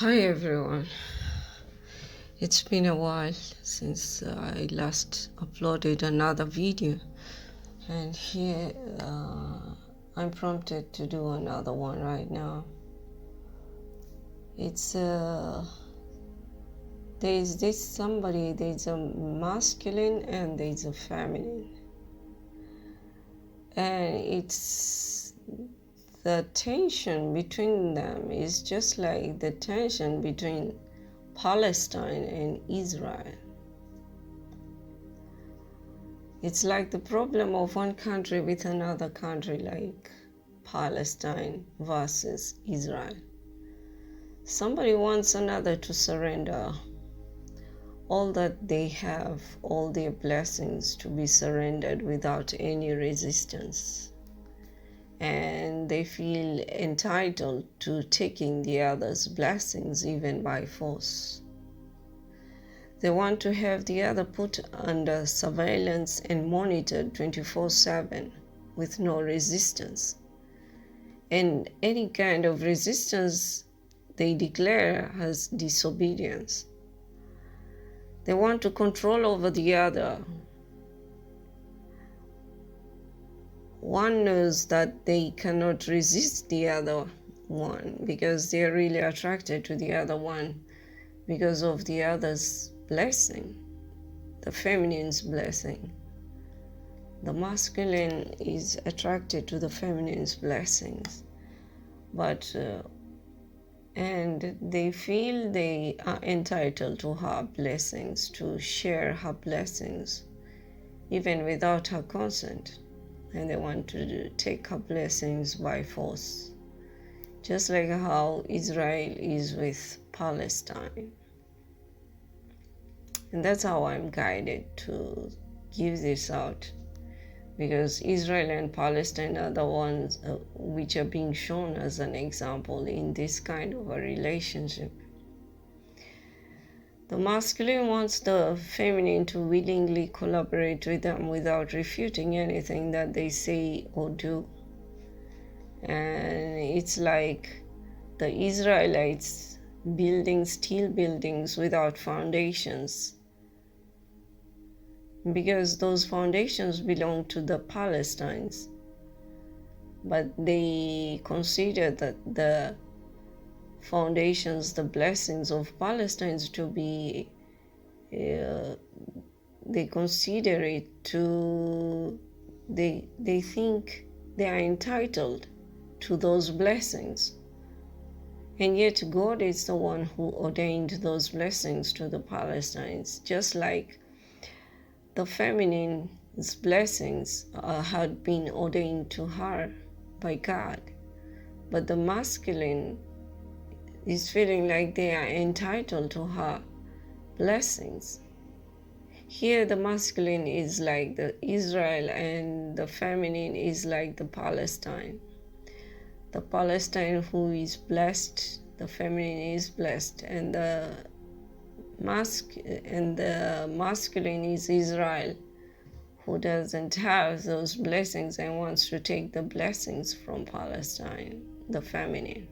Hi everyone. It's been a while since I last uploaded another video, and here I'm prompted to do another one right now. It's there's a masculine and there's a feminine, and it's the tension between them is just like the tension between Palestine and Israel. It's like the problem of one country with another country, like Palestine versus Israel. Somebody wants another to surrender all that they have, all their blessings to be surrendered without any resistance. And they feel entitled to taking the other's blessings even by force. They want to have the other put under surveillance and monitored 24/7 with no resistance. And any kind of resistance they declare as disobedience. They want to control over the other. One knows that they cannot resist the other one because they're really attracted to the other one because of the other's blessing, the feminine's blessing. The masculine is attracted to the feminine's blessings, and they feel they are entitled to her blessings, to share her blessings, even without her consent. And they want to take her blessings by force, just like how Israel is with Palestine. And that's how I'm guided to give this out, because Israel and Palestine are the ones which are being shown as an example in this kind of a relationship. The masculine wants the feminine to willingly collaborate with them without refuting anything that they say or do. And it's like the Israelites building steel buildings without foundations, because those foundations belong to the Palestinians. But they consider that the foundations, the blessings of Palestinians to be, they consider it to, they think they are entitled to those blessings. And yet God is the one who ordained those blessings to the Palestinians, just like the feminine's blessings had been ordained to her by God. But the masculine is feeling like they are entitled to her blessings. Here the masculine is like the Israel and the feminine is like the Palestine. The Palestine who is blessed, the feminine is blessed, and the masculine is Israel, who doesn't have those blessings and wants to take the blessings from Palestine, the feminine.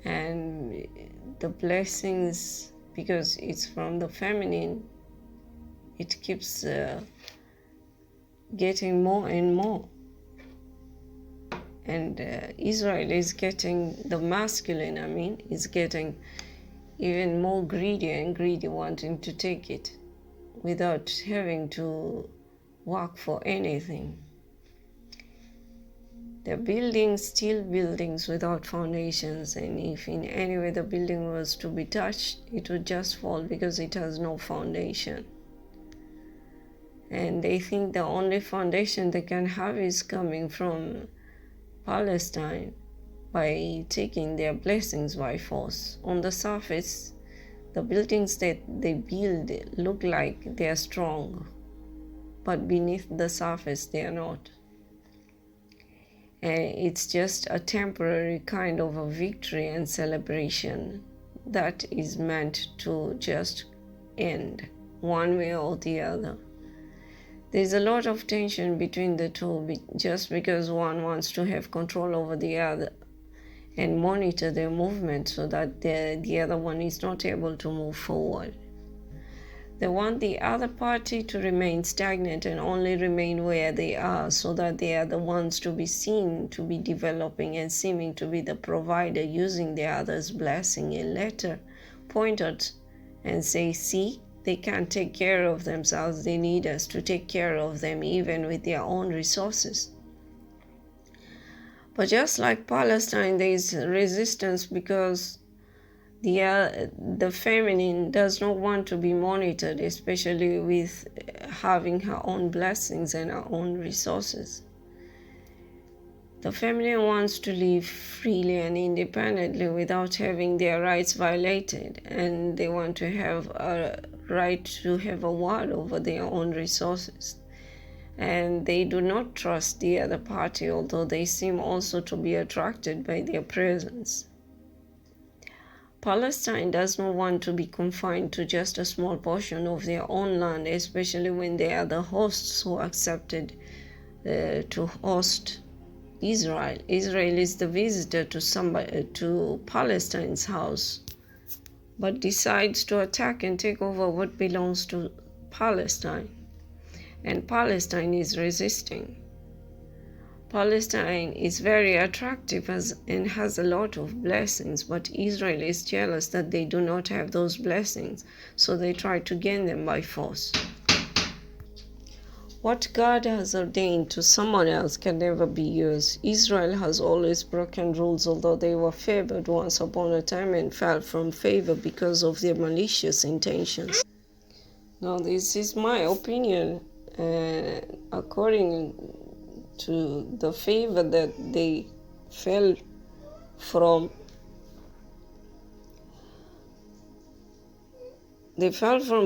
And the blessings, because it's from the feminine, it keeps getting more and more. And Israel is getting, the masculine, is getting even more greedy and greedy, wanting to take it without having to work for anything. They're building steel buildings without foundations, and if in any way the building was to be touched, it would just fall because it has no foundation. And they think the only foundation they can have is coming from Palestine by taking their blessings by force. On the surface, the buildings that they build look like they are strong, but beneath the surface they are not. And it's just a temporary kind of a victory and celebration that is meant to just end one way or the other. There's a lot of tension between the two just because one wants to have control over the other, and monitor their movement so that the other one is not able to move forward. They want the other party to remain stagnant and only remain where they are so that they are the ones to be seen to be developing and seeming to be the provider, using the other's blessing and later point out and say, see, they can't take care of themselves. They need us to take care of them even with their own resources. But just like Palestine, there is resistance because the feminine does not want to be monitored, especially with having her own blessings and her own resources. The feminine wants to live freely and independently without having their rights violated, and they want to have a right to have a word over their own resources. And they do not trust the other party, although they seem also to be attracted by their presence. Palestine does not want to be confined to just a small portion of their own land, especially when they are the hosts who accepted to host Israel. Israel is the visitor to Palestine's house, but decides to attack and take over what belongs to Palestine. And Palestine is resisting. Palestine is very attractive and has a lot of blessings, but Israel is jealous that they do not have those blessings, so they try to gain them by force. What God has ordained to someone else can never be used. Israel has always broken rules, although they were favored once upon a time and fell from favor because of their malicious intentions. Now, this is my opinion. According to the favor that they fell from,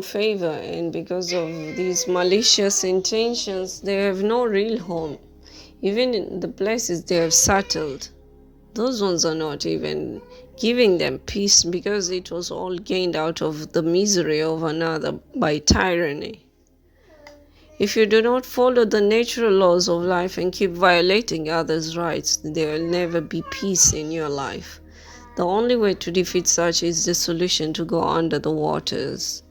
favor, and because of these malicious intentions, they have no real home. Even in the places they have settled, those ones are not even giving them peace, because it was all gained out of the misery of another by tyranny. If you do not follow the natural laws of life and keep violating others' rights, there will never be peace in your life. The only way to defeat such is the solution to go under the waters.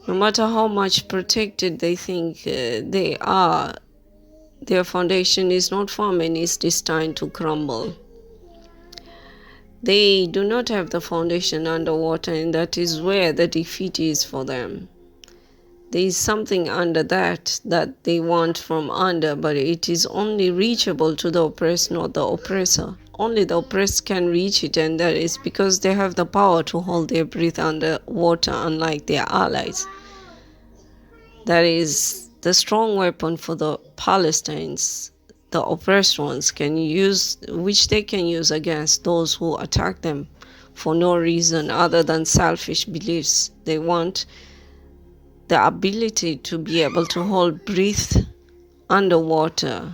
No matter how much protected they think they are, their foundation is not firm and is destined to crumble. They do not have the foundation underwater, and that is where the defeat is for them. There is something under that they want from under, but it is only reachable to the oppressed, not the oppressor. Only the oppressed can reach it, and that is because they have the power to hold their breath under water, unlike their allies. That is the strong weapon for the Palestinians, the oppressed ones can use, which they can use against those who attack them for no reason other than selfish beliefs. They want the ability to be able to hold breath underwater.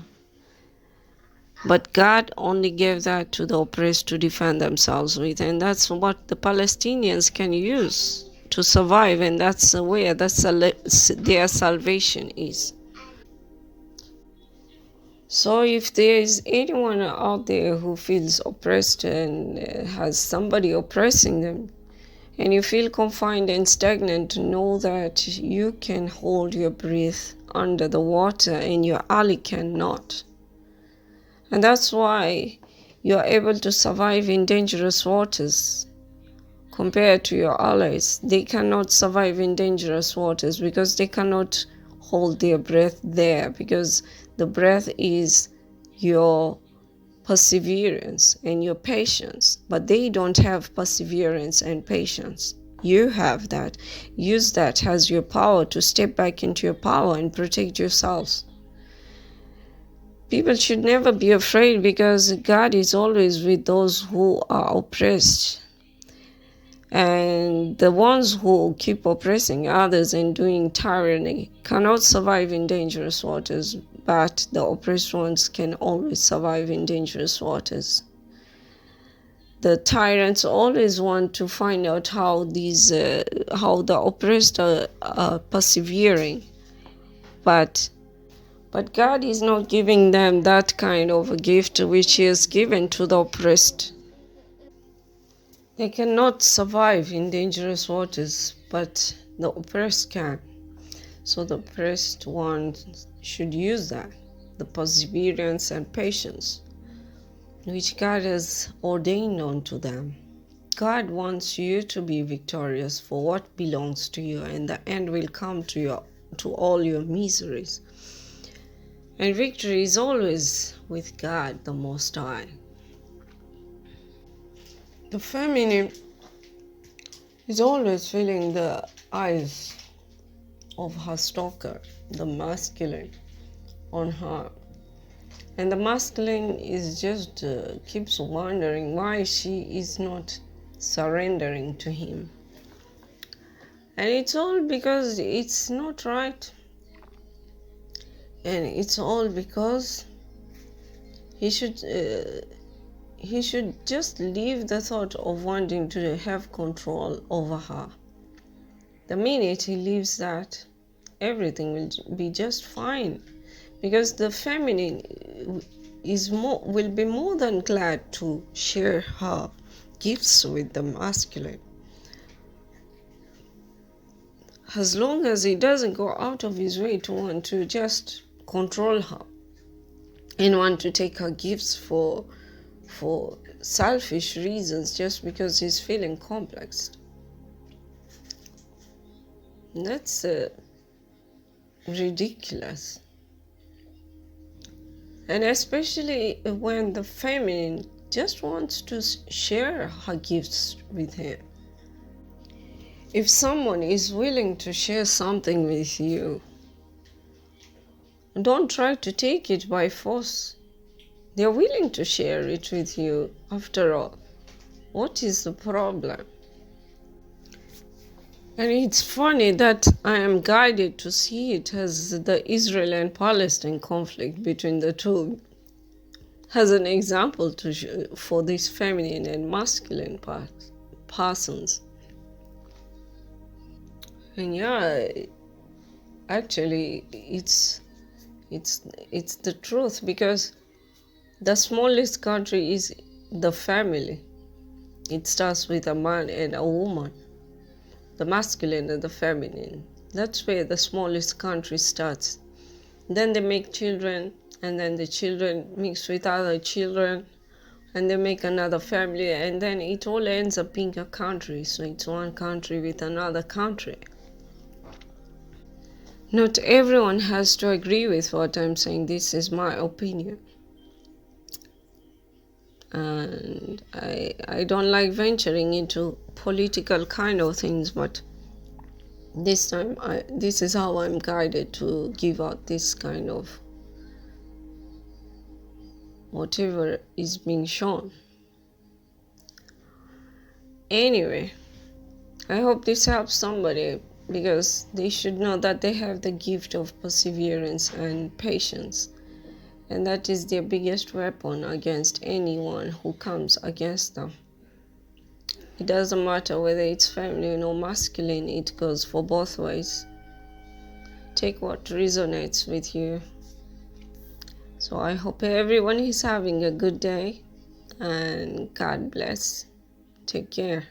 But God only gave that to the oppressed to defend themselves with, and that's what the Palestinians can use to survive, and that's where their salvation is. So if there is anyone out there who feels oppressed and has somebody oppressing them, and you feel confined and stagnant, know that you can hold your breath under the water and your ally cannot. And that's why you are able to survive in dangerous waters compared to your allies. They cannot survive in dangerous waters because they cannot hold their breath there, because the breath is your perseverance and your patience, but they don't have perseverance and patience. You have that. Use that as your power to step back into your power and protect yourselves. People should never be afraid, because God is always with those who are oppressed. And the ones who keep oppressing others and doing tyranny cannot survive in dangerous waters, but the oppressed ones can always survive in dangerous waters. The tyrants always want to find out how the oppressed are persevering, but God is not giving them that kind of a gift which He has given to the oppressed. They cannot survive in dangerous waters, but the oppressed can. So the oppressed ones should use that, the perseverance and patience, which God has ordained unto them. God wants you to be victorious for what belongs to you, and the end will come to all your miseries. And victory is always with God, the Most High. The feminine is always feeling the eyes of her stalker, the masculine, on her. And the masculine is just keeps wondering why she is not surrendering to him. And it's all because it's not right. And it's all because he should just leave the thought of wanting to have control over her. The minute he leaves that, everything will be just fine, because the feminine will be more than glad to share her gifts with the masculine, as long as he doesn't go out of his way to want to just control her and want to take her gifts for selfish reasons, just because he's feeling complex. That's ridiculous. And especially when the feminine just wants to share her gifts with him. If someone is willing to share something with you, don't try to take it by force. They're willing to share it with you, after all. What is the problem? And it's funny that I am guided to see it as the Israel and Palestine conflict between the two, as an example for these feminine and masculine persons. And yeah, actually, it's the truth, because the smallest country is the family. It starts with a man and a woman, the masculine and the feminine. That's where the smallest country starts. Then they make children, and then the children mix with other children, and they make another family, and then it all ends up being a country. So it's one country with another country. Not everyone has to agree with what I'm saying. This is my opinion. And I don't like venturing into political kind of things, but this time this is how I'm guided to give out this kind of whatever is being shown. Anyway, I hope this helps somebody, because they should know that they have the gift of perseverance and patience. And that is their biggest weapon against anyone who comes against them. It doesn't matter whether it's feminine or masculine, it goes for both ways. Take what resonates with you. So I hope everyone is having a good day, and God bless. Take care.